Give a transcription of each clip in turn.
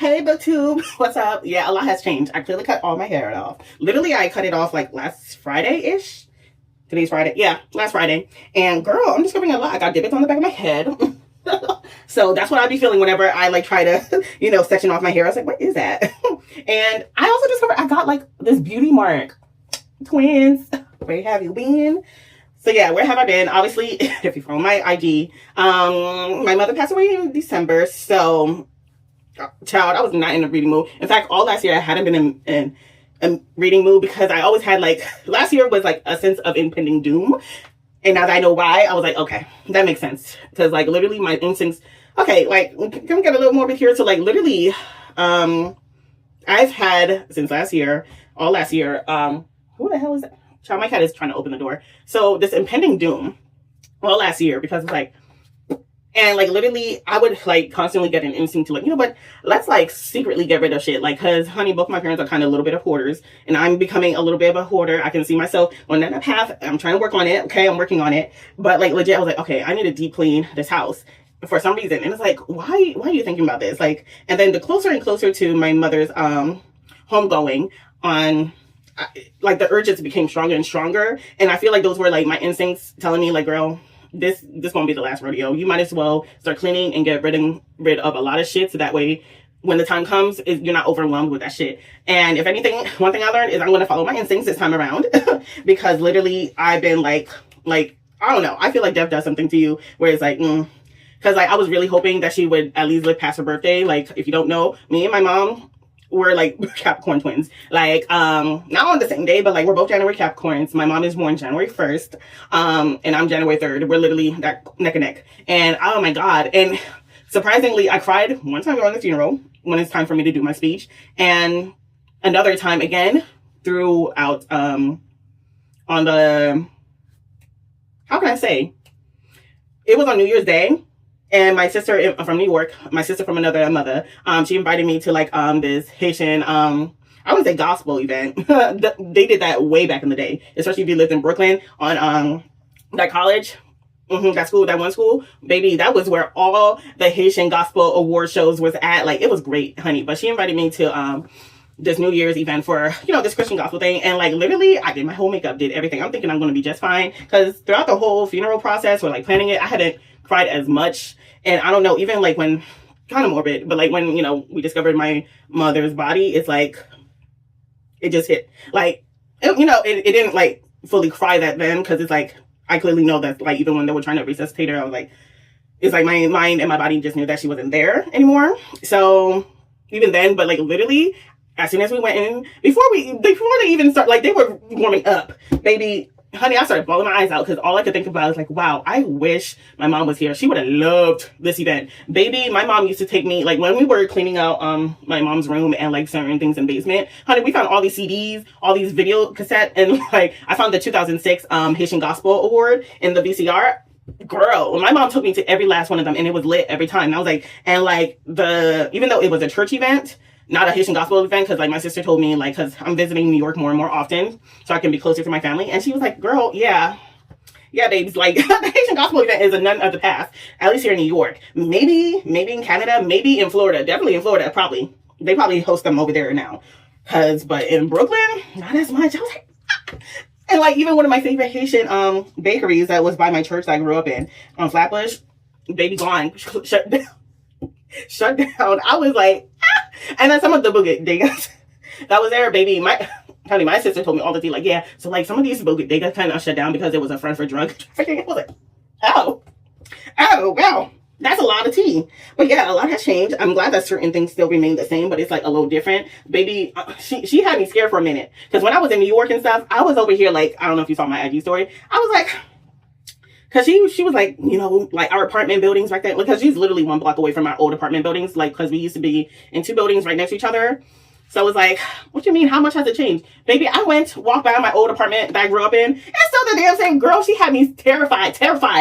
Hey, BookTube. What's up? Yeah, a lot has changed. I clearly cut all my hair off. Literally, I cut it off like last Friday-ish. Today's Friday. Yeah, last Friday. And girl, I'm discovering a lot. I got divots on the back of my head. So that's what I'd be feeling whenever I like try to, section off my hair. I was like, what is that? And I also discovered I got like this beauty mark. Twins, where have you been? So yeah, where have I been? Obviously, if you follow my IG, my mother passed away in December. So, child, I was not in a reading mood. In fact, all last year I hadn't been in a reading mood because I always had like, last year was like a sense of impending doom. And now that I know why, I was like, okay, that makes sense. Because like literally my instincts, okay, like can we get a little more here? So like literally, I've had since last year, all last year, who the hell is that? Child, my cat is trying to open the door. So this impending doom, all last year, because it's like, and like literally I would like constantly get an instinct to like, but let's like secretly get rid of shit. Like, cause honey, both my parents are kind of a little bit of hoarders and I'm becoming a little bit of a hoarder. I can see myself on that path. I'm trying to work on it. Okay. I'm working on it. But like legit, I was like, okay, I need to deep clean this house for some reason. And it's like, why are you thinking about this? Like, and then the closer and closer to my mother's, homegoing on, like the urges became stronger and stronger. And I feel like those were like my instincts telling me like, girl, this won't be the last rodeo. You might as well start cleaning and get rid of a lot of shit. So that way, when the time comes, you're not overwhelmed with that shit. And if anything, one thing I learned is I'm going to follow my instincts this time around because literally I've been like, I don't know. I feel like death does something to you where it's like, because like I was really hoping that she would at least live past her birthday. Like, if you don't know, me and my mom, we're like Capricorn twins, like not on the same day, but like we're both January Capricorns. My mom is born January 1st, and I'm January 3rd. We're literally neck and neck. And oh my god! And surprisingly, I cried one time during the funeral when it's time for me to do my speech, and another time again throughout on the, how can I say, it was on New Year's Day. And my sister from New York, my sister from another mother, she invited me to like this Haitian, I wouldn't say gospel event. They did that way back in the day, especially if you lived in Brooklyn on that college, that school, that one school, baby. That was where all the Haitian gospel award shows was at. Like it was great, honey. But she invited me to this New Year's event for, this Christian gospel thing. And like literally I did my whole makeup, did everything. I'm thinking I'm going to be just fine. Because throughout the whole funeral process or like planning it, I hadn't cried as much. And I don't know, even like when, kind of morbid, but like when, we discovered my mother's body, it's like, it just hit. Like, it didn't like fully cry that then, because it's like, I clearly know that like, even when they were trying to resuscitate her, I was like, it's like my mind and my body just knew that she wasn't there anymore. So even then, but like literally, as soon as we went in, before they even start, like they were warming up, baby. Honey, I started bawling my eyes out because all I could think about was like, wow, I wish my mom was here. She would have loved this event. Baby, my mom used to take me, like when we were cleaning out my mom's room and like certain things in the basement, honey, we found all these CDs, all these video cassette, and like I found the 2006 Haitian Gospel Award in the VCR. Girl, my mom took me to every last one of them and it was lit every time. And I was like, and like even though it was a church event, not a Haitian gospel event, because like my sister told me, like, because I'm visiting New York more and more often so I can be closer to my family, and she was like, girl, yeah babes, like the Haitian gospel event is a nun of the past, at least here in New York, maybe in Canada, maybe in Florida, definitely in Florida, they probably host them over there now, but in Brooklyn, not as much. I was like, ah. And like even one of my favorite Haitian bakeries that was by my church that I grew up in on Flatbush, baby, gone, shut down. I was like, ah. And then some of the bodegas that was there, baby, my sister told me all the tea, like, yeah, so like some of these bodegas kind of shut down because it was a front for drug trafficking. I was like, oh, wow, that's a lot of tea. But yeah, a lot has changed. I'm glad that certain things still remain the same, but it's like a little different. Baby, she had me scared for a minute because when I was in New York and stuff, I was over here like, I don't know if you saw my IG story. I was like, because she was like, like our apartment buildings right there, because she's literally 1 block away from our old apartment buildings, like, because we used to be in 2 buildings right next to each other. So I was like, what you mean? How much has it changed? Baby, I walked by my old apartment that I grew up in, and still the damn same girl. She had me terrified.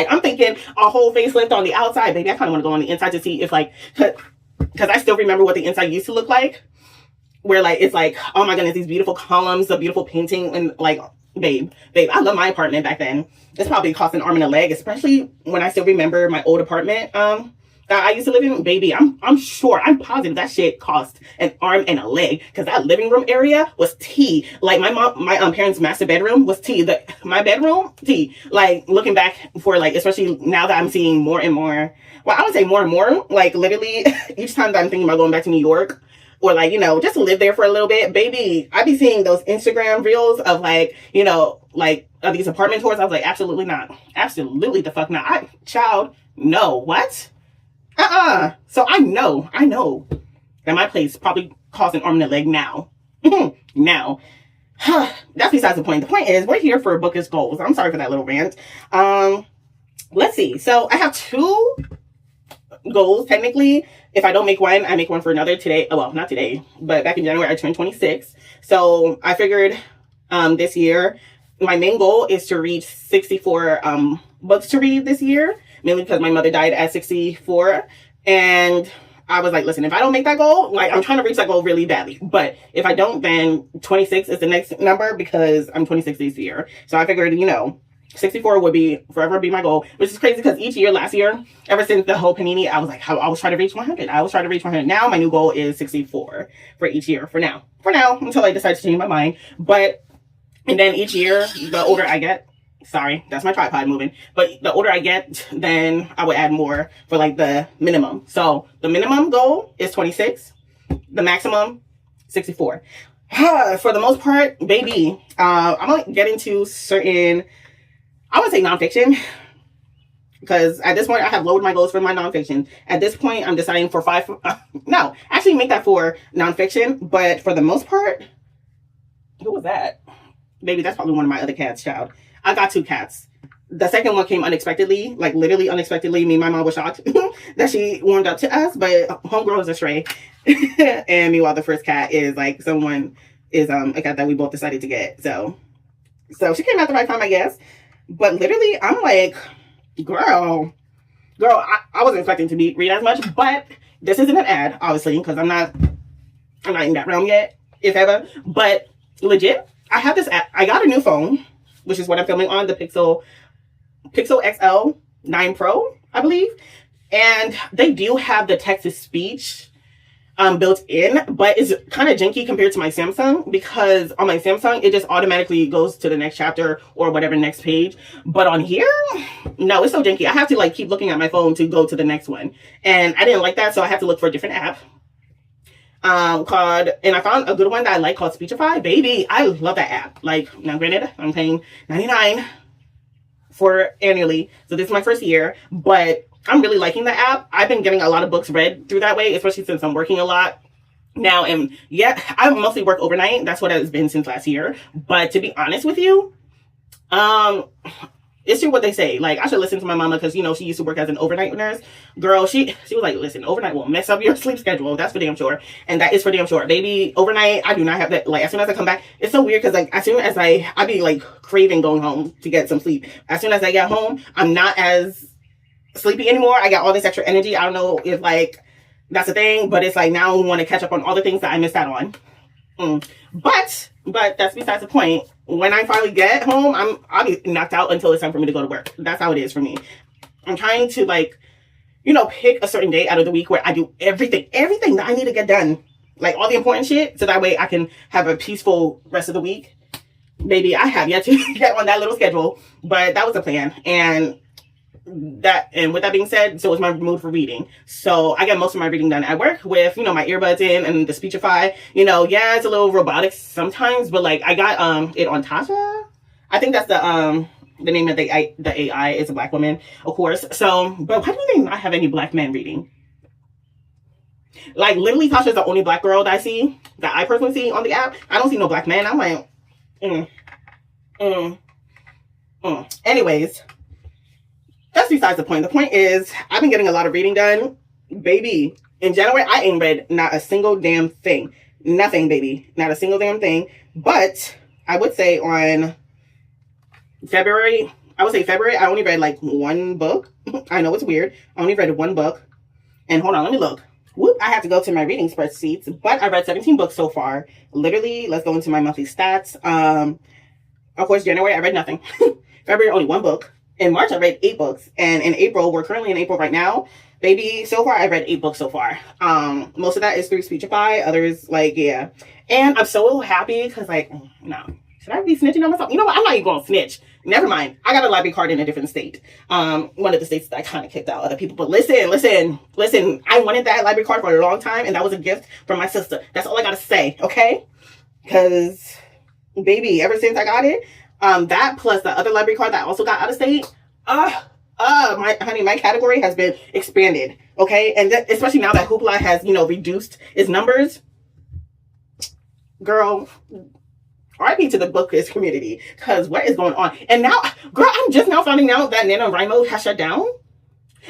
I'm thinking a whole facelift on the outside. Baby, I kind of want to go on the inside to see if like, because I still remember what the inside used to look like, where like, it's like, oh my goodness, these beautiful columns, the beautiful painting, and like, babe, I love my apartment back then. It's probably cost an arm and a leg, especially when I still remember my old apartment, that I used to live in, baby, I'm sure, I'm positive that shit cost an arm and a leg, because that living room area was tea. Like my parents' master bedroom was tea. My bedroom, tea. Like looking back for like, especially now that I'm seeing more and more, well, I would say more and more, like literally each time that I'm thinking about going back to New York, or like, you know, just to live there for a little bit, baby, I be seeing those Instagram reels of like, you know, like of these apartment tours. I was like, absolutely not. Absolutely the fuck not. Child, no. What? So I know that my place probably costs an arm and a leg now. Now. That's besides the point. The point is, we're here for Bookish goals. I'm sorry for that little rant. Let's see. So I have 2 goals, technically. If I don't make one, I make one for another today. Well, not today, but back in January, I turned 26. So I figured this year, my main goal is to read 64 books to read this year, mainly because my mother died at 64. And I was like, listen, if I don't make that goal, like I'm trying to reach that goal really badly. But if I don't, then 26 is the next number, because I'm 26 this year. So I figured, you know, 64 would be forever be my goal, which is crazy because each year, last year, ever since the whole panini, I was like, I was trying to reach 100. I was trying to reach 100. Now my new goal is 64 for each year for now, until I decide to change my mind. But, and then each year, the older I get, sorry, that's my tripod moving, but the older I get, then I would add more for like the minimum. So the minimum goal is 26, the maximum 64. For the most part, baby, I'm gonna get into certain, I would say nonfiction, because at this point I have lowered my goals for my nonfiction. At this point, I'm deciding for 5. No, actually make that for nonfiction. But for the most part, who was that? Baby, that's probably one of my other cats, child. I got 2 cats. The second one came unexpectedly, like literally unexpectedly. Me and my mom was shocked that she warmed up to us, but homegirl is a stray. And meanwhile, the first cat is like a cat that we both decided to get. So she came at the right time, I guess. But literally, I'm like, girl, I wasn't expecting to read as much, but this isn't an ad, obviously, because I'm not in that realm yet, if ever. But legit, I have this app. I got a new phone, which is what I'm filming on, the Pixel XL 9 Pro, I believe. And they do have the text-to-speech built in, but it's kind of janky compared to my Samsung, because on my Samsung it just automatically goes to the next chapter or whatever next page, but on here, no, it's so janky. I have to like keep looking at my phone to go to the next one, and I didn't like that, so I have to look for a different app and I found a good one that I like called Speechify. Baby, I love that app. Like, now granted, I'm paying $99 for annually, so this is my first year, but I'm really liking the app. I've been getting a lot of books read through that way, especially since I'm working a lot now. And yeah, I mostly work overnight. That's what it's been since last year. But to be honest with you, it's true what they say. Like, I should listen to my mama, because, you know, she used to work as an overnight nurse. Girl, she was like, listen, overnight will mess up your sleep schedule. That's for damn sure. And that is for damn sure. Baby, overnight, I do not have that. Like, as soon as I come back, it's so weird, because, like, as soon as I be, like, craving going home to get some sleep. As soon as I get home, I'm not as sleepy anymore. I got all this extra energy. I don't know if, like, that's a thing, but it's like now I want to catch up on all the things that I missed out on. But that's besides the point. When I finally get home, I'll be knocked out until it's time for me to go to work. That's how it is for me. I'm trying to, like, you know, pick a certain day out of the week where I do everything that I need to get done, like all the important shit, so that way I can have a peaceful rest of the week. Baby, I have yet to get on that little schedule, but that was the plan. And with that being said, so is my mood for reading. So I get most of my reading done at work with, you know, my earbuds in and the Speechify. You know, yeah, it's a little robotic sometimes, but like I got it on Tasha. I think that's the name of the AI is a black woman, of course. So, but why do they not have any black men reading? Like, literally, Tasha's the only black girl that I personally see on the app. I don't see no black men. I'm like, Anyways, that's besides the point. The point is, I've been getting a lot of reading done. Baby, in January, I ain't read not a single damn thing. Nothing, baby. Not a single damn thing. But I would say on February, I only read like 1 book. I know it's weird. I only read 1 book. And hold on, let me look. Whoop, I have to go to my reading spreadsheets. But I read 17 books so far. Literally, let's go into my monthly stats. Of course, January, I read nothing. February, only 1 book. In March, I read 8 books. And in April, we're currently in April right now. Baby, so far I've read 8 books so far. Most of that is through Speechify. Others, like, yeah. And I'm so happy because, like, no. Should I be snitching on myself? You know what? I'm not even going to snitch. Never mind. I got a library card in a different state. One of the states that I kind of kicked out other people. But listen. I wanted that library card for a long time, and that was a gift from my sister. That's all I got to say, okay? Because, baby, ever since I got it, that plus the other library card that I also got out of state, my category has been expanded, okay? And especially now that Hoopla has, reduced its numbers, girl, RIP to the Bookish community, because what is going on? And now, girl, I'm just now finding out that NaNoWriMo has shut down.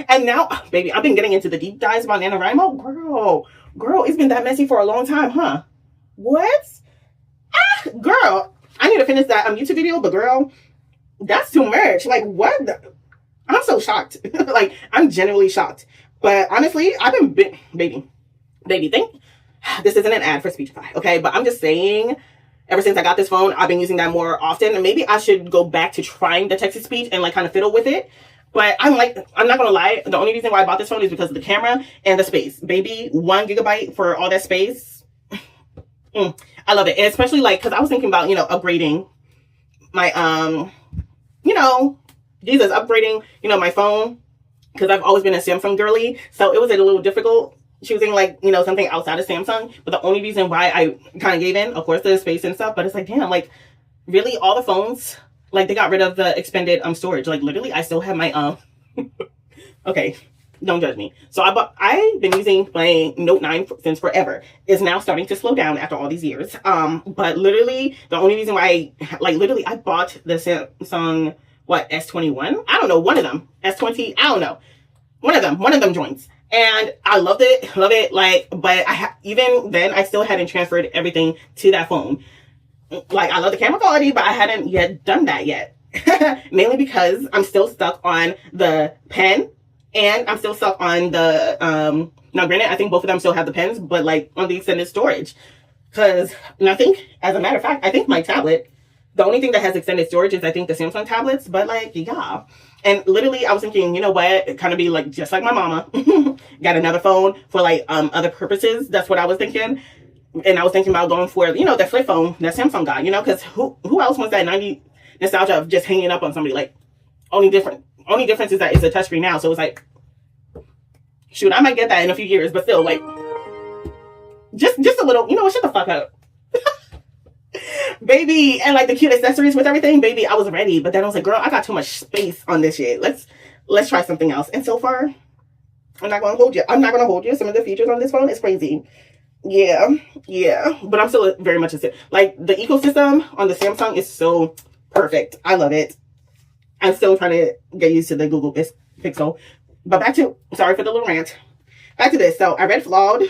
And now, baby, I've been getting into the deep dives about NaNoWriMo. Girl, it's been that messy for a long time, huh? What? Girl, I need to finish that YouTube video, but girl, that's too much. Like, what? I'm so shocked. Like, I'm genuinely shocked. But honestly, I've been, baby, think this isn't an ad for Speechify, okay? But I'm just saying, ever since I got this phone, I've been using that more often. And maybe I should go back to trying the text-to-speech and, like, kind of fiddle with it. But I'm not going to lie. The only reason why I bought this phone is because of the camera and the space. Baby, 1 gigabyte for all that space. I love it. And especially, like, because I was thinking about, upgrading my, upgrading, my phone. Because I've always been a Samsung girly. So it was a little difficult choosing, like, something outside of Samsung. But the only reason why I kind of gave in, of course, the space and stuff. But it's like, damn, like, really, all the phones, like, they got rid of the expanded storage. Like, literally, I still have my, okay, don't judge me. So I've been using my Note 9 since forever. It's now starting to slow down after all these years. But literally, the only reason why I bought the Samsung, S21? I don't know, one of them. S20, I don't know. One of them joints. And I loved it, like, but even then, I still hadn't transferred everything to that phone. Like, I love the camera quality, but I hadn't yet done that yet. Mainly because I'm still stuck on the pen, and I'm still stuck on the, now granted, I think both of them still have the pens, but, like, on the extended storage. Because, I think, as a matter of fact, I think my tablet, the only thing that has extended storage is, I think, the Samsung tablets, but, like, yeah. And literally, I was thinking, you know what, it kind of be, like, just like my mama, got another phone for, like, other purposes. That's what I was thinking. And I was thinking about going for, the flip phone that Samsung got, because who else wants that 90 nostalgia of just hanging up on somebody? Like, only difference is that it's a touchscreen now. So it's like, shoot, I might get that in a few years, but still, like, just a little, shut the fuck up. Baby, and like the cute accessories with everything, baby, I was ready. But then I was like, girl, I got too much space on this shit. Let's try something else. And so far, I'm not going to hold you. Some of the features on this phone is crazy. Yeah. But I'm still very much like, the ecosystem on the Samsung is so perfect. I love it. I'm still trying to get used to the Google Pixel. But sorry for the little rant. Back to this. So I read Flawed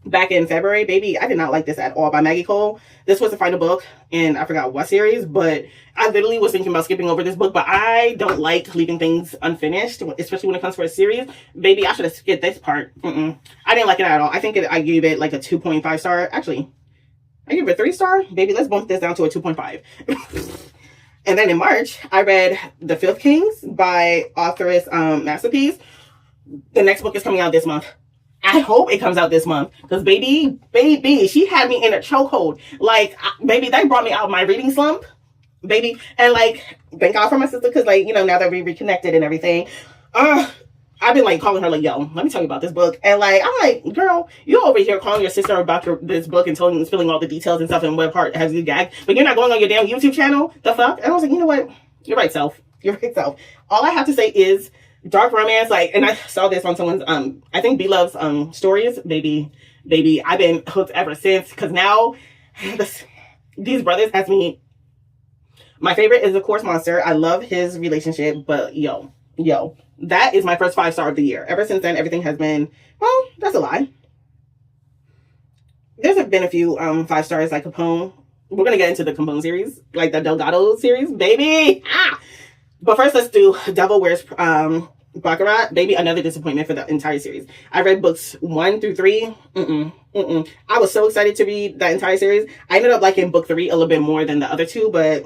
back in February. Baby, I did not like this at all, by Maggie Cole. This was the final book, and I forgot what series, but I literally was thinking about skipping over this book, but I don't like leaving things unfinished, especially when it comes for a series. Baby, I should have skipped this part. I didn't like it at all. I think I gave it like a 2.5 star. Actually, I gave it a 3 star. Baby, let's bump this down to a 2.5. And then in March, I read The Fifth Kings by authoress Masterpiece. The next book is coming out this month. I hope it comes out this month. Because baby, she had me in a chokehold. Like, baby, that brought me out of my reading slump. Baby. And like, thank God for my sister. Because like, now that we reconnected and everything. I've been like calling her like, yo, let me tell you about this book. And like, I'm like, girl, you're over here calling your sister about this book and spilling all the details and stuff and what part has you gagged. But you're not going on your damn YouTube channel? The fuck? And I was like, you know what? You're right, self. All I have to say is, dark romance, like, and I saw this on someone's, I think B-Love's, stories, baby, I've been hooked ever since, because now, these brothers has me, my favorite is, of course, Monster. I love his relationship, but yo, that is my first 5-star of the year. Ever since then, everything has been, well, that's a lie. There's been a few, 5 stars, like Capone. We're gonna get into the Capone series, like the Delgado series, baby! But first, let's do Devil Wears Baccarat. Baby, another disappointment for the entire series. I read books 1 through 3. I was so excited to read that entire series. I ended up liking book 3 a little bit more than the other two, but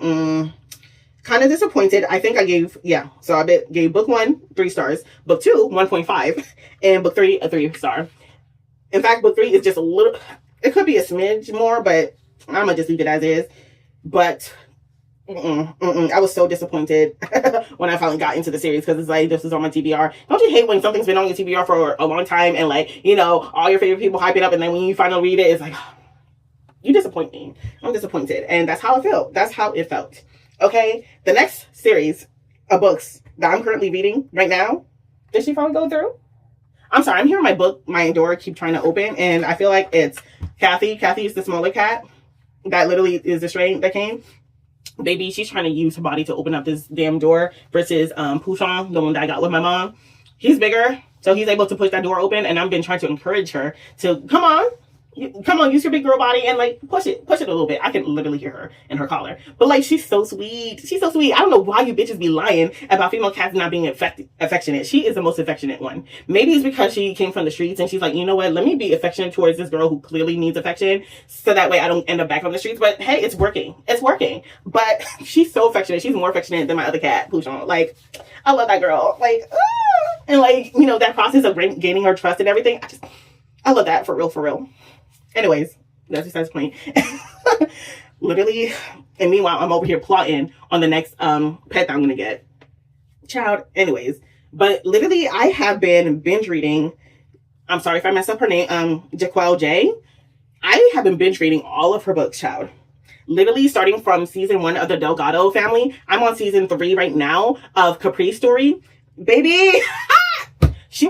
kind of disappointed. I think I gave, yeah, so I gave book 1 3 stars, book 2 1.5, and book 3 a 3-star. In fact, book 3 is just a little, it could be a smidge more, but I'm gonna just leave it as is. But I was so disappointed when I finally got into the series, because it's like, this is on my TBR. Don't you hate when something's been on your TBR for a long time and like, you know, all your favorite people hype it up, and then when you finally read it, it's like, you disappoint me. I'm disappointed. And that's how it felt. That's how it felt. Okay, the next series of books that I'm currently reading right now, did she finally go through? I'm sorry, I'm hearing my door keep trying to open, and I feel like it's Kathy. Kathy is the smaller cat that literally is the stray that came. Baby, she's trying to use her body to open up this damn door versus Pouchon, the one that I got with my mom. He's bigger, so he's able to push that door open, and I've been trying to encourage her to, come on, use your big girl body and like push it a little bit. I can literally hear her in her collar. But like, she's so sweet. She's so sweet. I don't know why you bitches be lying about female cats not being affectionate. She is the most affectionate one. Maybe it's because she came from the streets and she's like, you know what? Let me be affectionate towards this girl who clearly needs affection, so that way I don't end up back on the streets. But hey, it's working. It's working. But she's so affectionate. She's more affectionate than my other cat, Pouchon. Like, I love that girl. Like, and like, you know, that process of gaining her trust and everything. I love that, for real, for real. Anyways, that's besides the point. Literally, and meanwhile, I'm over here plotting on the next pet that I'm gonna get. Child, anyways. But literally, I have been binge reading, I'm sorry if I mess up her name, Jaquel J. I have been binge reading all of her books, child. Literally, starting from season 1 of the Delgado family. I'm on season 3 right now of Capri's story. Baby, she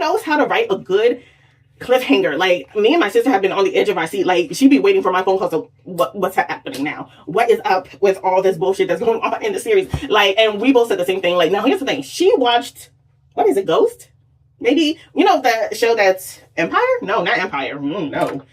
knows how to write a good cliffhanger. Like, me and my sister have been on the edge of our seat. Like, she'd be waiting for my phone call. So what's happening now? What is up with all this bullshit that's going on in the series? Like, and we both said the same thing. Like, now here's the thing. She watched, what is it, Ghost? Maybe, you know, the show that's Empire? No, not Empire. No.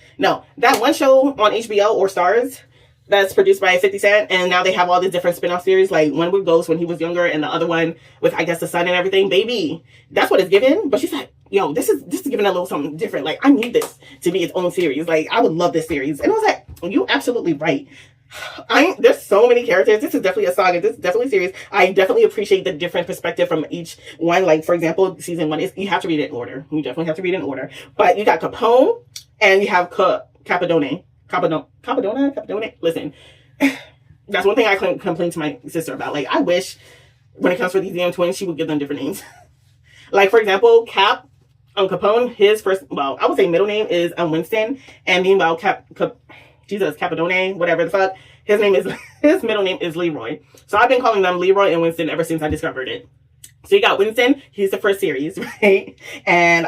That one show on HBO or Stars that's produced by 50 Cent, and now they have all these different spin-off series, like one with Ghost when he was younger, and the other one with, I guess, the son and everything. Baby, that's what it's given. But she's like, yo, this is giving a little something different. Like, I need this to be its own series. Like, I would love this series. And I was like, you absolutely right. There's so many characters. This is definitely a saga. This is definitely a series. I definitely appreciate the different perspective from each one. Like, for example, season 1 is, you have to read it in order. You definitely have to read it in order. But you got Capone and you have Capadone. Listen, that's one thing I complain to my sister about. Like, I wish when it comes for these damn twins, she would give them different names. Like, for example, Capone, his first, well, I would say middle name is Winston, and meanwhile, Capadone, whatever the fuck, his middle name is Leroy. So I've been calling them Leroy and Winston ever since I discovered it. So you got Winston, he's the first series, right? And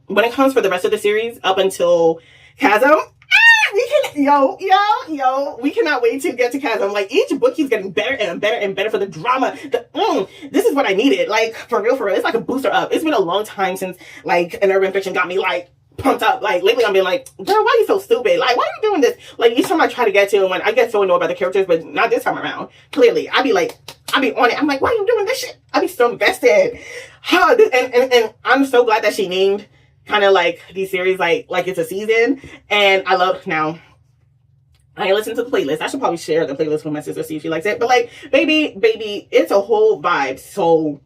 when it comes for the rest of the series, up until Chasm, we cannot wait to get to Chasm. Like, each book he's getting better and better and better for the drama. This is what I needed. Like, for real. It's like a booster up. It's been a long time since, like, an urban fiction got me, like, pumped up. Like, lately I'm being like, girl, why are you so stupid? Like, why are you doing this? Like, each time I try to get to, when I get so annoyed by the characters, but not this time around. Clearly, I be on it. I'm like, why are you doing this shit? I be so invested. And I'm so glad that she named kind of like these series like it's a season. And I love, now I listen to the playlist. I should probably share the playlist with my sister, see if she likes it. But like, baby, it's a whole vibe. So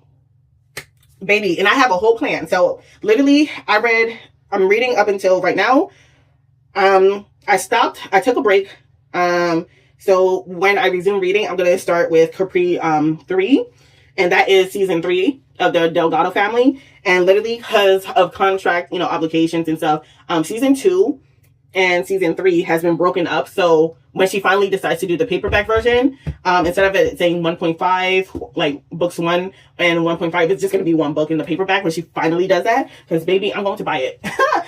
baby, and I have a whole plan. So literally I'm reading up until right now. I took a break. So when I resume reading, I'm going to start with Capri 3, and that is season 3 of the Delgado family. And literally, because of contract, obligations and stuff, season 2 and season 3 has been broken up. So when she finally decides to do the paperback version, instead of it saying 1.5, like books 1 and 1.5, it's just going to be one book in the paperback when she finally does that. Because baby, I'm going to buy it.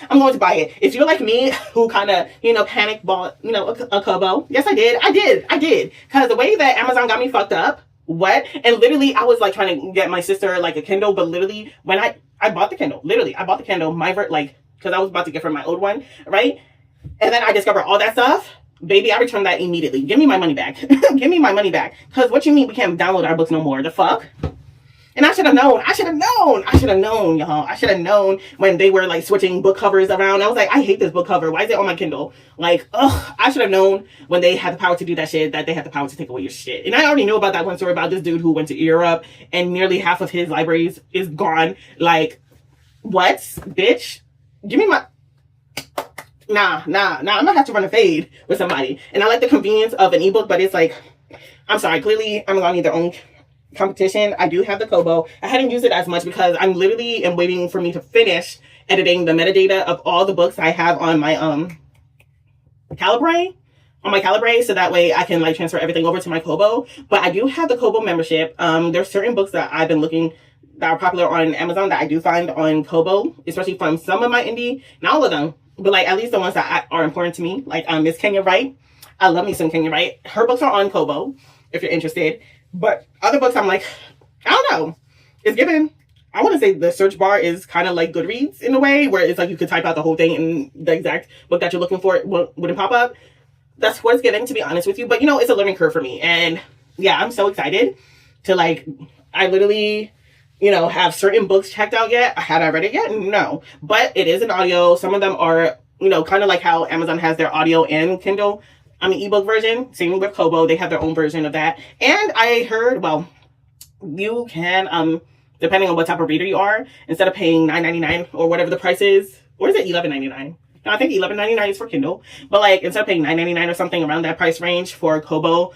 I'm going to buy it. If you're like me, who kind of, panic bought, a Kobo. Yes, I did. Because the way that Amazon got me fucked up, and literally I was like trying to get my sister like a Kindle, but literally when I bought the Kindle, because I was about to give her my old one, right? And then I discovered all that stuff. Baby, I returned that immediately. Give me my money back. Give me my money back. Because what you mean we can't download our books no more? The fuck? And I should have known. Y'all. I should have known when they were like switching book covers around. I was like, I hate this book cover. Why is it on my Kindle? Like, ugh, I should have known when they had the power to do that shit, that they had the power to take away your shit. And I already knew about that one story about this dude who went to Europe and nearly half of his libraries is gone. Like, what? Bitch? Give me my... Nah. I'm gonna have to run a fade with somebody. And I like the convenience of an ebook, but it's like, I'm sorry, clearly Amazon need their own competition. I do have the Kobo. I hadn't used it as much because I'm literally am waiting for me to finish editing the metadata of all the books I have on my Calibre, so that way I can like transfer everything over to my Kobo. But I do have the Kobo membership. There's certain books that I've been looking that are popular on Amazon that I do find on Kobo, especially from some of my indie, not all of them, but like at least the ones that are important to me, like Miss Kenya Wright. I love me some Kenya Wright. Her books are on Kobo if you're interested. But other books, I'm like, I don't know. It's given, I want to say the search bar is kind of like Goodreads in a way, where it's like you could type out the whole thing and the exact book that you're looking for wouldn't pop up. That's what it's given, to be honest with you. But, you know, it's a learning curve for me. And, yeah, I'm so excited to, like, I literally, you know, have certain books checked out yet. Had I read it yet? No. But it is an audio. Some of them are, you know, kind of like how Amazon has their audio and Kindle. Ebook version. Same with Kobo. They have their own version of that. And I heard, well, you can, depending on what type of reader you are, instead of paying $9.99 or whatever the price is, or is it $11.99? No, I think $11.99 is for Kindle. But like, instead of paying $9.99 or something around that price range for Kobo,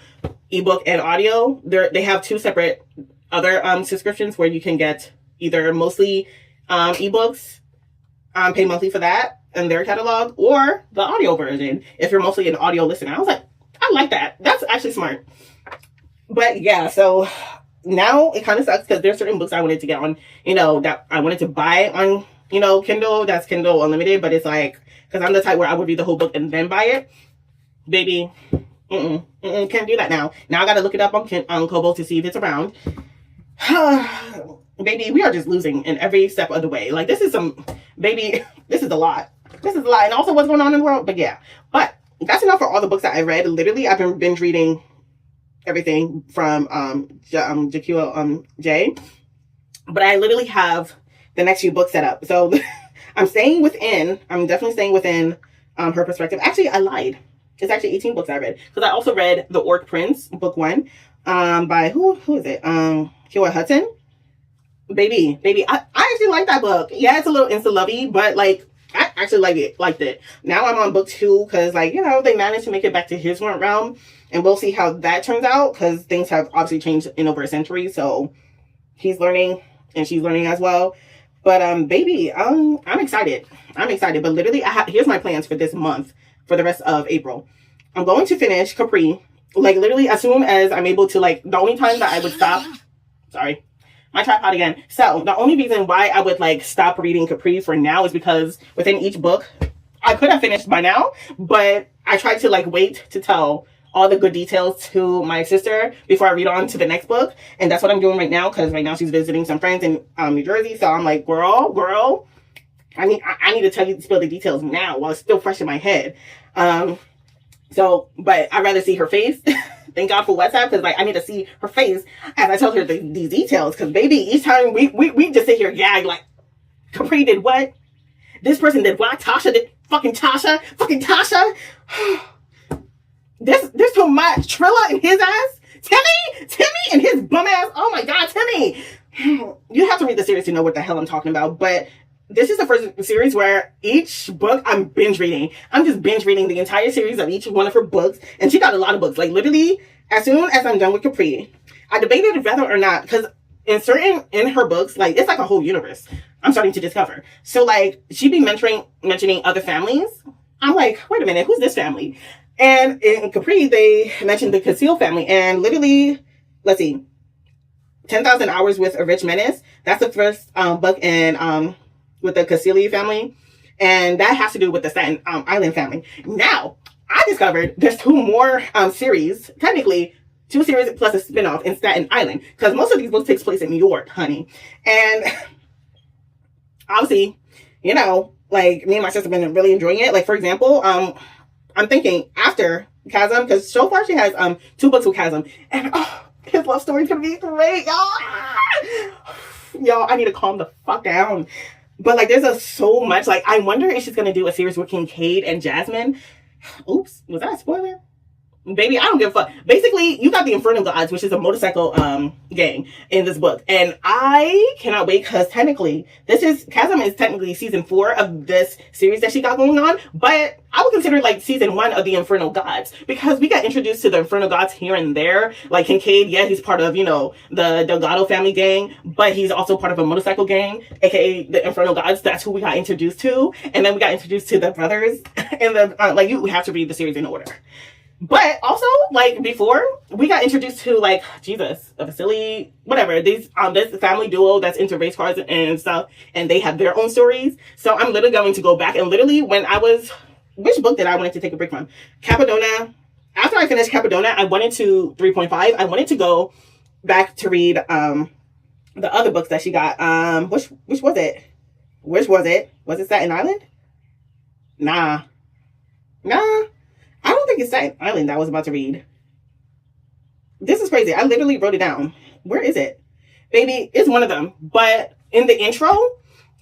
ebook, and audio, they have two separate other subscriptions where you can get either mostly ebooks, pay monthly for that, in their catalog, or the audio version if you're mostly an audio listener. I was like, I like that. That's actually smart. But yeah, so now it kind of sucks because there's certain books I wanted to get on, you know, that I wanted to buy on, you know, Kindle. That's Kindle Unlimited. But it's like, because I'm the type where I would read the whole book and then buy it. Baby, can't do that now. Now I got to look it up on Kobo to see if it's around. Baby, we are just losing in every step of the way. Like, this is this is a lot. This is a lot. And also what's going on in the world. But yeah. But that's enough for all the books that I read. Literally, I've been binge reading everything from JQL J. But I literally have the next few books set up. So I'm definitely staying within her perspective. Actually, I lied. It's actually 18 books I read. Because I also read The Orc Prince, book 1. By who is it? Kira Hudson. Baby, I actually like that book. Yeah, it's a little insta-lovey, but like, I actually liked it. Now I'm on book 2 because, like, you know, they managed to make it back to his realm, and we'll see how that turns out because things have obviously changed in over a century. So he's learning and she's learning as well. But baby, I'm excited. But literally, here's my plans for this month, for the rest of April. I'm going to finish Capri. Like, literally, as soon as I'm able to, like, the only time that I would stop. Sorry. My tripod again. So the only reason why I would like stop reading Capri for now is because within each book, I could have finished by now, but I tried to like wait to tell all the good details to my sister before I read on to the next book. And that's what I'm doing right now, because right now she's visiting some friends in New Jersey. So I'm like, girl, I need to tell you to spill the details now while it's still fresh in my head. But I'd rather see her face. Thank God for WhatsApp, because like I need to see her face as I tell her these details. Because baby, each time we just sit here gag like, Capri did what? This person did what? Tasha did fucking Tasha. There's too much. Trilla and his ass. Timmy and his bum ass. Oh my God, Timmy. You have to read the series to know what the hell I'm talking about. But this is the first series where each book I'm binge reading. I'm just binge reading the entire series of each one of her books. And she got a lot of books. Like literally, as soon as I'm done with Capri, I debated whether or not, because in her books, like it's like a whole universe I'm starting to discover. So like she'd be mentioning other families. I'm like, wait a minute, who's this family? And in Capri, they mentioned the Casil family. And literally, let's see, 10,000 Hours with a Rich Menace. That's the first book in with the Casilli family, and that has to do with the Staten Island family. Now, I discovered there's 2 more series, technically 2 series plus a spinoff in Staten Island, because most of these books takes place in New York, honey. And obviously, you know, like me and my sister have been really enjoying it. Like for example, I'm thinking after Chasm, because so far she has 2 books with Chasm, and His love story's gonna be great, y'all. Y'all, I need to calm the fuck down. But like, there's so much. Like, I wonder if she's gonna do a series with Kincaid and Jasmine. Oops, was that a spoiler? Baby, I don't give a fuck. Basically, you got the Infernal Gods, which is a motorcycle gang in this book. And I cannot wait because technically, Chasm is technically season 4 of this series that she got going on. But I would consider like season 1 of the Infernal Gods because we got introduced to the Infernal Gods here and there. Like Kincaid, yeah, he's part of, the Delgado family gang, but he's also part of a motorcycle gang, aka the Infernal Gods. That's who we got introduced to. And then we got introduced to the brothers. And you have to read the series in order. But also, like, before, we got introduced to, like, Jesus, a Vasily, whatever, this family duo that's into race cars and stuff, and they have their own stories. So I'm literally going to go back, and literally, which book did I want to take a break from? Cappadocia. After I finished Cappadocia, I went into 3.5. I wanted to go back to read the other books that she got. Which was it? Which was it? Was it Staten Island? Nah. I don't think it's Staten Island that I was about to read. This is crazy. I literally wrote it down. Where is it? Baby, it's one of them. But in the intro,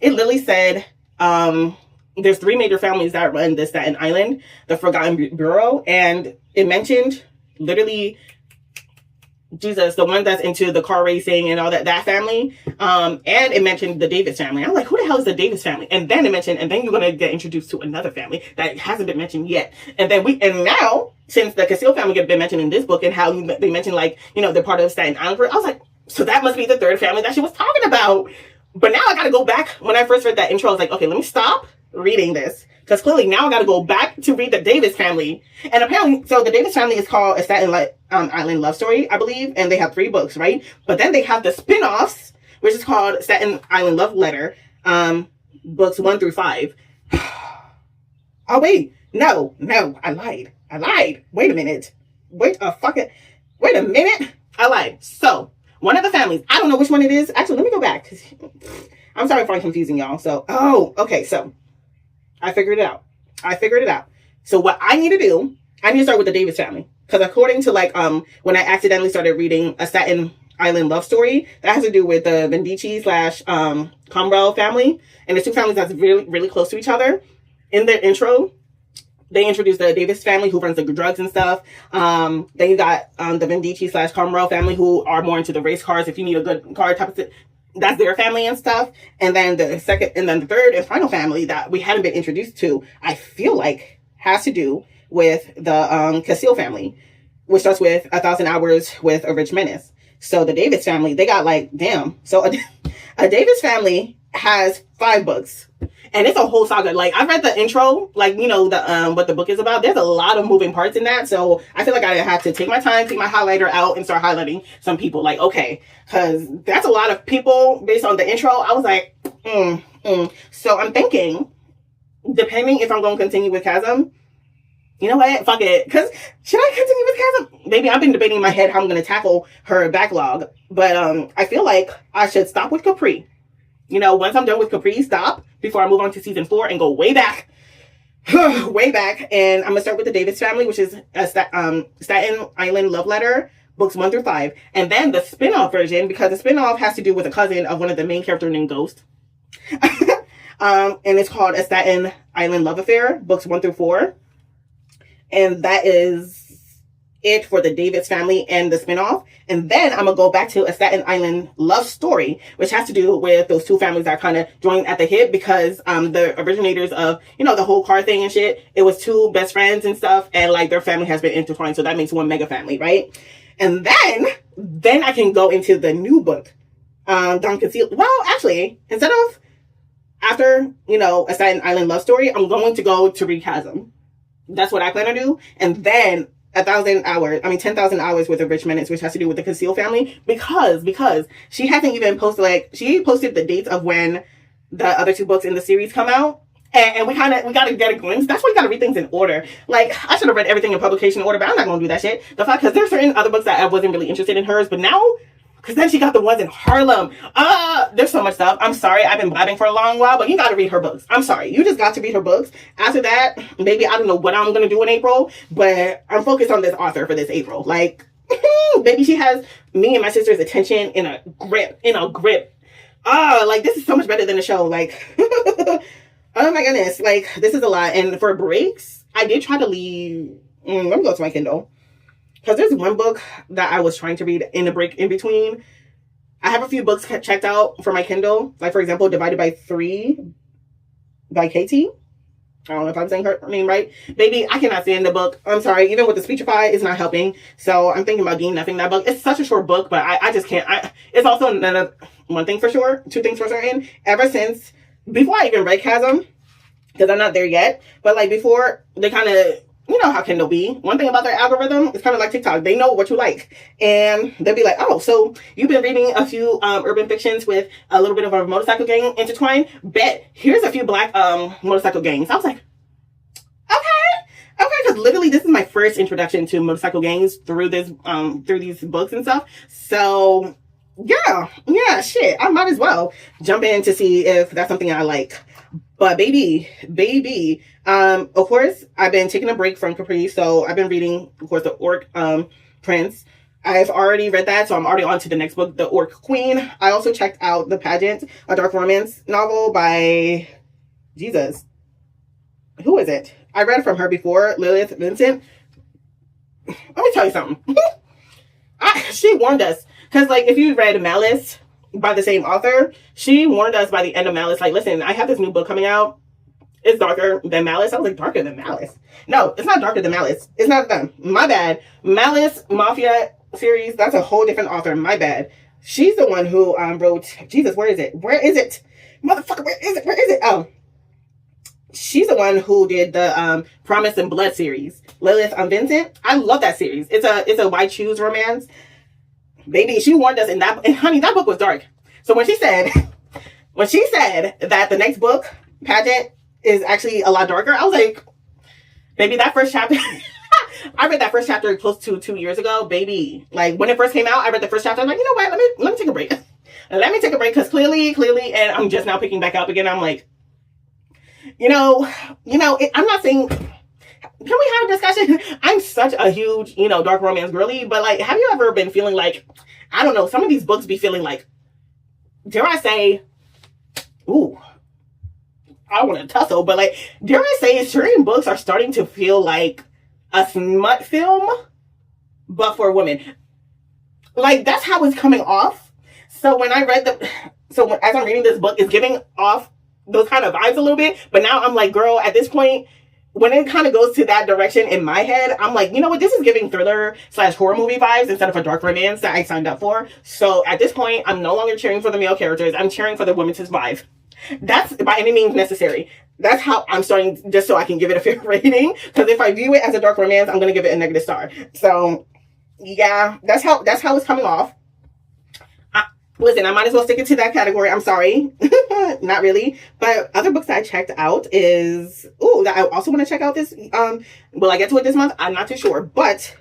it literally said, there's 3 major families that run the Staten Island, the Forgotten Bureau, and it mentioned literally Jesus, the one that's into the car racing and all that family. And it mentioned the Davis family. I'm like, who the hell is the Davis family? And then it mentioned, and then you're going to get introduced to another family that hasn't been mentioned yet. And now, since the Casil family have been mentioned in this book and how they mentioned, like, they're part of Staten Island, I was like, so that must be the 3rd family that she was talking about. But now I got to go back. When I first read that intro, I was like, okay, let me stop reading this. Because clearly now I got to go back to read the Davis family. And apparently, so the Davis family is called A Staten Island Love Story, I believe. And they have 3 books, right? But then they have the spin-offs, which is called Staten Island Love Letter, books 1 through 5. Oh, wait. No, I lied. Wait a minute. Wait a minute. I lied. So, one of the families, I don't know which one it is. Actually, let me go back. I'm sorry if I'm confusing y'all. So, okay. So, I figured it out. So what I need to do, I need to start with the Davis family. Because according to when I accidentally started reading A Staten Island Love Story, that has to do with the Vendici / Cromwell family. And the 2 families that's really, really close to each other. In the intro, they introduced the Davis family who runs the drugs and stuff. Then you got the Vendici / Cromwell family who are more into the race cars. If you need a good car type of thing. That's their family and stuff. And then the 3rd and final family that we hadn't been introduced to, I feel like has to do with the Casil family, which starts with 1,000 Hours with a Rich Menace. So the Davis family, they got damn. So a Davis family has 5 books. And it's a whole saga. Like, I read the intro, what the book is about. There's a lot of moving parts in that. So I feel like I have to take my time, take my highlighter out, and start highlighting some people. Like, okay, because that's a lot of people based on the intro. I was like, So I'm thinking, depending if I'm going to continue with Chasm, you know what? Fuck it. Because should I continue with Chasm? Maybe I've been debating in my head how I'm going to tackle her backlog. But I feel like I should stop with Capri. Once I'm done with Capri, stop before I move on to season 4 and go way back. Way back. And I'm going to start with the Davis family, which is a Staten Island Love Letter, books 1 through 5. And then the spin-off version, because the spin-off has to do with a cousin of one of the main characters named Ghost. And it's called A Staten Island Love Affair, books 1 through 4. And that is it for the Davis family and the spinoff. And then I'm gonna go back to A Staten Island Love Story, which has to do with those 2 families that kind of joined at the hip because the originators of the whole car thing and shit, it was 2 best friends and stuff, and their family has been intertwined, so that makes one mega family, right? And then I can go into the new book, Don Conceal. Well, actually, instead of after A Staten Island Love Story, I'm going to go to read Chasm. That's what I plan to do, and then 10,000 Hours with a Rich Menace, which has to do with the Casil family, because she hasn't even posted, she posted the dates of when the other 2 books in the series come out. And we got to get a glimpse. That's why you got to read things in order. I should have read everything in publication order, but I'm not going to do that shit. The fact, because there's certain other books that I wasn't really interested in hers, but now, because then she got the ones in Harlem. There's so much stuff. I'm sorry. I've been blabbing for a long while, but you got to read her books. I'm sorry. You just got to read her books. After that, maybe I don't know what I'm going to do in April, but I'm focused on this author for this April. Baby, she has me and my sister's attention in a grip, like this is so much better than the show. Like, oh my goodness, like this is a lot. And for breaks, I did try to leave. Let me go to my Kindle, because there's one book that I was trying to read in a break in between. I have a few books checked out for my Kindle, like for example, Divided by Three by Katie. I don't know if I'm saying her name right. Baby, I cannot stand the book. I'm sorry. Even with the Speechify, it's not helping. So I'm thinking about doing nothing that book. It's such a short book, but I just can't. It's also one thing for sure, two things for certain. Ever since, before I even read Chasm, because I'm not there yet, but like before, they kind of, you know how Kindle be. One thing about their algorithm, it's kind of like TikTok. They know what you like. And they'll be like, oh, so you've been reading a few urban fictions with a little bit of a motorcycle gang intertwined. Bet, here's a few black motorcycle gangs. I was like, okay, because literally this is my first introduction to motorcycle gangs through this through these books and stuff. So yeah, shit, I might as well jump in to see if that's something I like. But baby, of course, I've been taking a break from Capri, so I've been reading, of course, the Orc Prince. I've already read that, so I'm already on to the next book, The Orc Queen. I also checked out The Pageant, a dark romance novel by Jesus. Who is it? I read from her before, Lilith Vincent. Let me tell you something. She warned us, because like if you read Malice by the same author, she warned us by the end of Malice, like, listen, I have this new book coming out. It's darker than Malice. I was like, darker than Malice? No, it's not darker than Malice. It's not them. My bad. Malice Mafia series, that's a whole different author. My bad. She's the one who wrote, Jesus, where is it? Motherfucker, where is it? Oh. She's the one who did the Promise and Blood series. Lilith Vincent. I love that series. It's a Why Choose romance. Baby, she warned us in that, and honey, that book was dark. So when she said that the next book, Pageant, is actually a lot darker, I was like, baby, that first chapter, I read that first chapter close to 2 years ago, baby. Like when it first came out, I read the first chapter. I'm like, you know what? Let me take a break. Let me take a break, because clearly, and I'm just now picking back up again. I'm like, I'm not saying, can we have a discussion? I'm such a huge, dark romance girly, but like, have you ever been feeling like, I don't know, some of these books be feeling like, dare I say, ooh, I don't want to tussle, but like, dare I say, certain books are starting to feel like a smut film, but for women. Like, that's how it's coming off. So when I read as I'm reading this book, it's giving off those kind of vibes a little bit, but now I'm like, girl, at this point, when it kind of goes to that direction in my head, I'm like, you know what? This is giving thriller/horror movie vibes instead of a dark romance that I signed up for. So at this point, I'm no longer cheering for the male characters. I'm cheering for the women to survive. That's by any means necessary. That's how I'm starting, just so I can give it a fair rating. Because if I view it as a dark romance, I'm going to give it a negative star. So yeah, that's how it's coming off. Listen, I might as well stick it to that category. I'm sorry. Not really. But other books that I checked out is, that I also want to check out this, will I get to it this month? I'm not too sure. But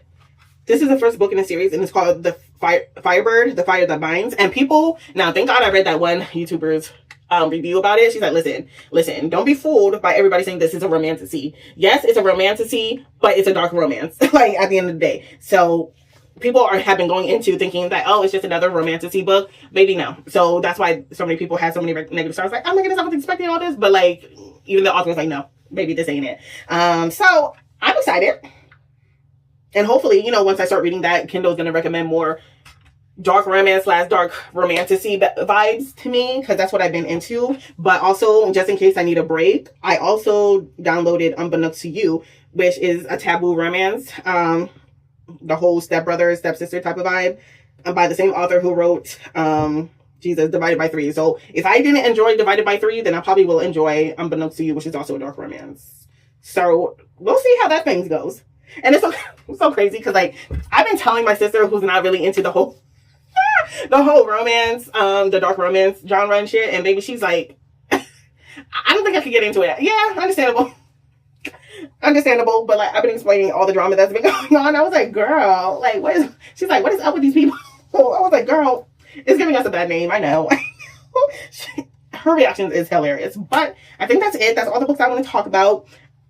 this is the first book in the series, and it's called The Firebird, The Fire That Binds. And people, now thank God I read that one YouTuber's review about it. She's like, listen, don't be fooled by everybody saying this is a romantasy. Yes, it's a romantasy, but it's a dark romance, like at the end of the day. So people have been going into thinking that, it's just another romantasy book. Maybe no. So that's why so many people have so many negative stars. Like, oh my goodness, I was expecting all this. But like, even the author was like, no, maybe this ain't it. So I'm excited. And hopefully, once I start reading that, Kindle's going to recommend more dark romance/dark romantasy vibes to me, because that's what I've been into. But also, just in case I need a break, I also downloaded Unbeknownst to You, which is a taboo romance. The whole stepbrother, stepsister type of vibe, by the same author who wrote Divided by Three. So if I didn't enjoy Divided by Three, then I probably will enjoy Unbeknownst to You, which is also a dark romance. So we'll see how that thing goes. And it's so crazy, because like, I've been telling my sister, who's not really into the whole romance, the dark romance genre and shit, and baby, she's like, I don't think I could get into it. Yeah, understandable, but like, I've been explaining all the drama that's been going on. I was like, girl, like, she's like, what is up with these people? I was like, girl, it's giving us a bad name. I know. Her reaction is hilarious, but I think that's it. That's all the books I want to talk about.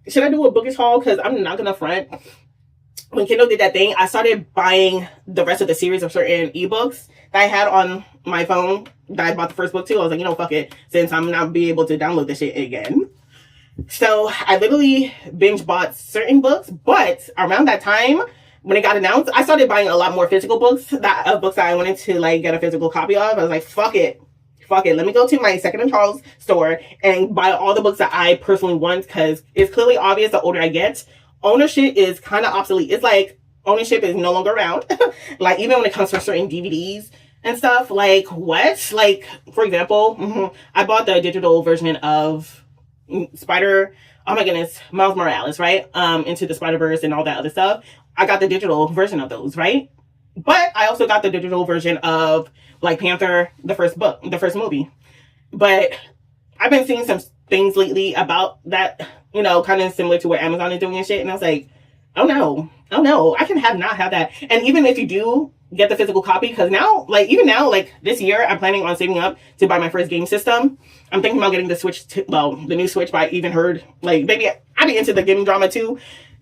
Should I do a bookish haul? Because I'm not gonna front. when Kindle did that thing, I started buying the rest of the series of certain ebooks that I had on my phone that I bought the first book too. I was like, fuck it, since I'm not be able to download this shit again. So I literally binge bought certain books, but around that time when it got announced, I started buying a lot more physical books that I wanted to like get a physical copy of. I was like, fuck it. Let me go to my Second and Charles store and buy all the books that I personally want, because it's clearly obvious the older I get, ownership is kind of obsolete. It's like ownership is no longer around. Like even when it comes to certain DVDs and stuff, like what? Like for example, I bought the digital version of Miles Morales, right? Into the Spider-Verse and all that other stuff. I got the digital version of those, right? But I also got the digital version of Black Panther, the first movie. But I've been seeing some things lately about that, kind of similar to what Amazon is doing and shit. And I was like, oh no, I can not have that. And even if you do get the physical copy, because now, like this year, I'm planning on saving up to buy my first game system. I'm thinking about getting the new Switch, but I even heard, like, maybe I'd be into the gaming drama too.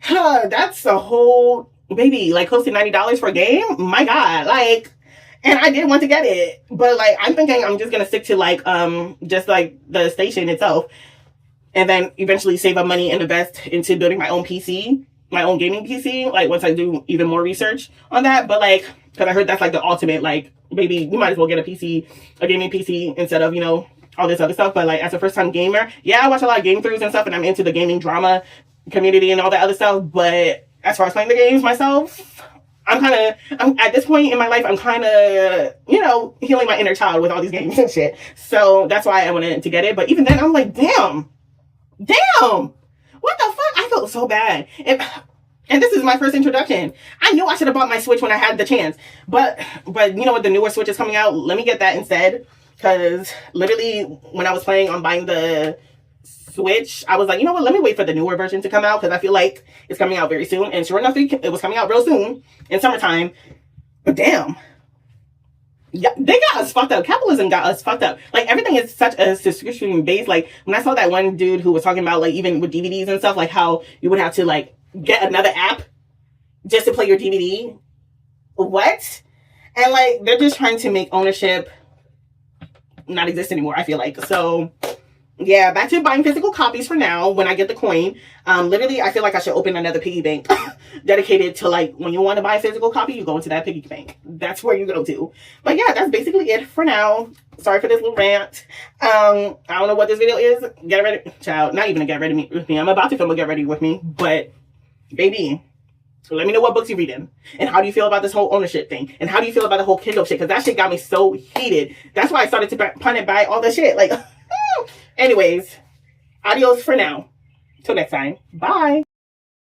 That's a whole, maybe, like, close to $90 for a game. My God, like, and I did want to get it, but, like, I'm thinking I'm just gonna stick to, like, just, like, the station itself, and then eventually save up money and invest into building my own PC, my own gaming PC, like, once I do even more research on that. But, like, because I heard that's, like, the ultimate, like, maybe you might as well get a gaming PC, instead of, all this other stuff. But, like, as a first-time gamer, yeah, I watch a lot of game throughs and stuff, and I'm into the gaming drama community and all that other stuff. But as far as playing the games myself, I'm at this point in my life, I'm kind of, healing my inner child with all these games and shit. So that's why I wanted to get it. But even then, I'm like, damn, what the fuck? I felt so bad. And this is my first introduction. I knew I should have bought my Switch when I had the chance. But you know what? The newer Switch is coming out. Let me get that instead. Because literally, when I was planning on buying the Switch, I was like, you know what? Let me wait for the newer version to come out, because I feel like it's coming out very soon. And sure enough, it was coming out real soon in summertime. But damn. Yeah, they got us fucked up. Capitalism got us fucked up. Like, everything is such a subscription base. Like, when I saw that one dude who was talking about, like, even with DVDs and stuff, like how you would have to, like, get another app just to play your DVD. What? And, like, they're just trying to make ownership not exist anymore, I feel like. So yeah, back to buying physical copies for now when I get the coin. Literally, I feel like I should open another piggy bank dedicated to, like, when you want to buy a physical copy, you go into that piggy bank. That's where you go to. But yeah, that's basically it for now. Sorry for this little rant. I don't know what this video is. Get ready, child. Not even a get ready with me. I'm about to film a get ready with me, but baby, let me know what books you're reading. And how do you feel about this whole ownership thing? And how do you feel about the whole Kindle shit? Because that shit got me so heated. That's why I started to panic buy all the shit. Like, anyways, adios for now. Till next time. Bye.